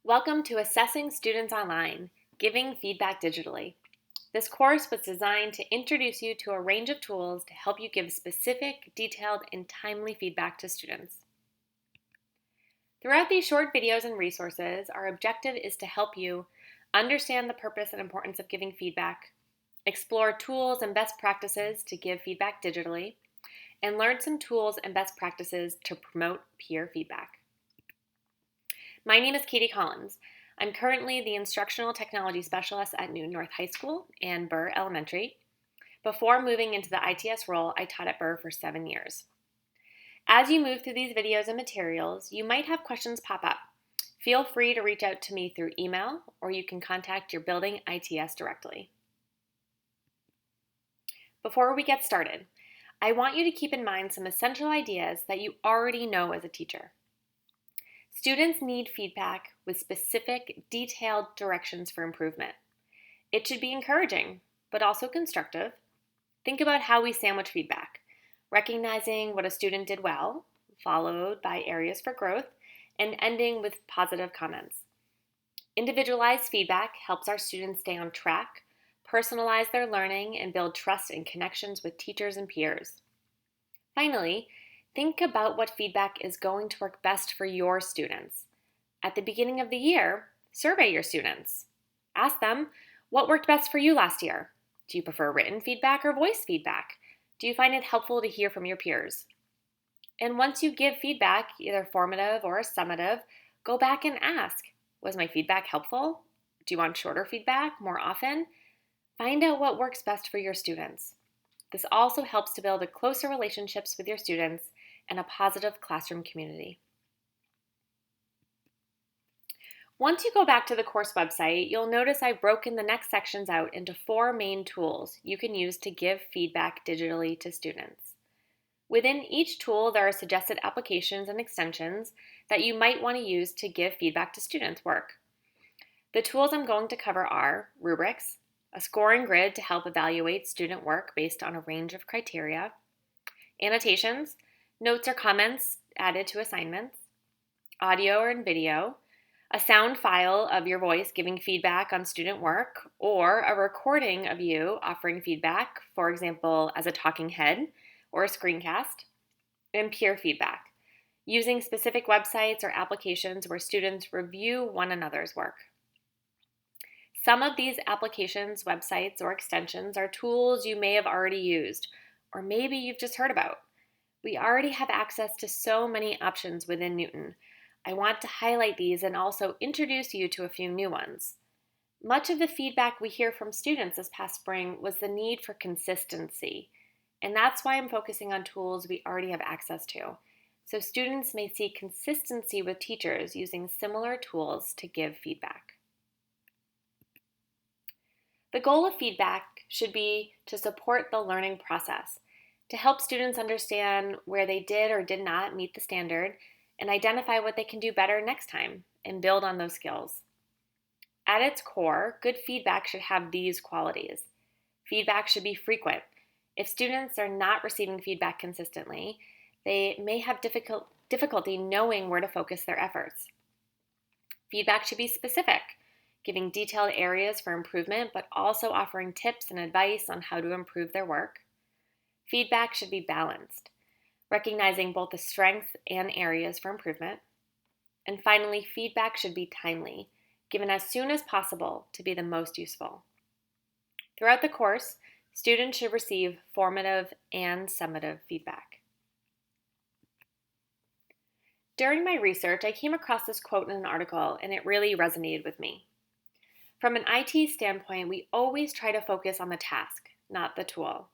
Welcome to Assessing Students Online, Giving Feedback Digitally. This course was designed to introduce you to a range of tools to help you give specific, detailed, and timely feedback to students. Throughout these short videos and resources, our objective is to help you understand the purpose and importance of giving feedback, explore tools and best practices to give feedback digitally, and learn some tools and best practices to promote peer feedback. My name is Katie Collins. I'm currently the Instructional Technology Specialist at Newton North High School and Burr Elementary. Before moving into the ITS role, I taught at Burr for 7 years. As you move through these videos and materials, you might have questions pop up. Feel free to reach out to me through email, or you can contact your building ITS directly. Before we get started, I want you to keep in mind some essential ideas that you already know as a teacher. Students need feedback with specific, detailed directions for improvement. It should be encouraging, but also constructive. Think about how we sandwich feedback, recognizing what a student did well, followed by areas for growth, and ending with positive comments. Individualized feedback helps our students stay on track, personalize their learning, and build trust and connections with teachers and peers. Finally, think about what feedback is going to work best for your students. At the beginning of the year, survey your students. Ask them, what worked best for you last year? Do you prefer written feedback or voice feedback? Do you find it helpful to hear from your peers? And once you give feedback, either formative or summative, go back and ask, was my feedback helpful? Do you want shorter feedback more often? Find out what works best for your students. This also helps to build closer relationships with your students and a positive classroom community. Once you go back to the course website, you'll notice I've broken the next sections out into 4 main tools you can use to give feedback digitally to students. Within each tool, there are suggested applications and extensions that you might want to use to give feedback to students' work. The tools I'm going to cover are rubrics, a scoring grid to help evaluate student work based on a range of criteria, annotations, notes or comments added to assignments, audio and video, a sound file of your voice giving feedback on student work, or a recording of you offering feedback, for example, as a talking head or a screencast, and peer feedback, using specific websites or applications where students review one another's work. Some of these applications, websites, or extensions are tools you may have already used, or maybe you've just heard about. We already have access to so many options within Newton. I want to highlight these and also introduce you to a few new ones. Much of the feedback we hear from students this past spring was the need for consistency, and that's why I'm focusing on tools we already have access to, so students may see consistency with teachers using similar tools to give feedback. The goal of feedback should be to support the learning process, to help students understand where they did or did not meet the standard and identify what they can do better next time and build on those skills. At its core, good feedback should have these qualities. Feedback should be frequent. If students are not receiving feedback consistently, they may have difficulty knowing where to focus their efforts. Feedback should be specific, giving detailed areas for improvement, but also offering tips and advice on how to improve their work. Feedback should be balanced, recognizing both the strengths and areas for improvement. And finally, feedback should be timely, given as soon as possible to be the most useful. Throughout the course, students should receive formative and summative feedback. During my research, I came across this quote in an article, and it really resonated with me. From an IT standpoint, we always try to focus on the task, not the tool.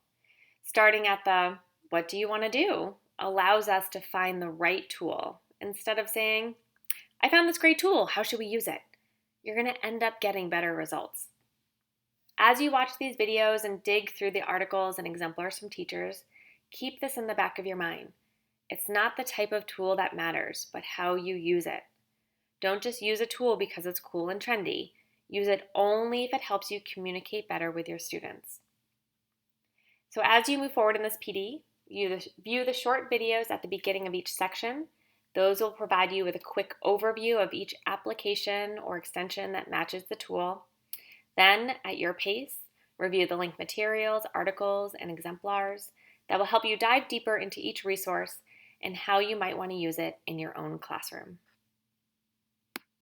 Starting at the "what do you want to do?" allows us to find the right tool instead of saying, "I found this great tool, how should we use it?" You're going to end up getting better results. As you watch these videos and dig through the articles and exemplars from teachers, keep this in the back of your mind. It's not the type of tool that matters, but how you use it. Don't just use a tool because it's cool and trendy. Use it only if it helps you communicate better with your students. So as you move forward in this PD, you view the short videos at the beginning of each section, Those will provide you with a quick overview of each application or extension that matches the tool. Then, at your pace, review the linked materials, articles, and exemplars that will help you dive deeper into each resource and how you might want to use it in your own classroom.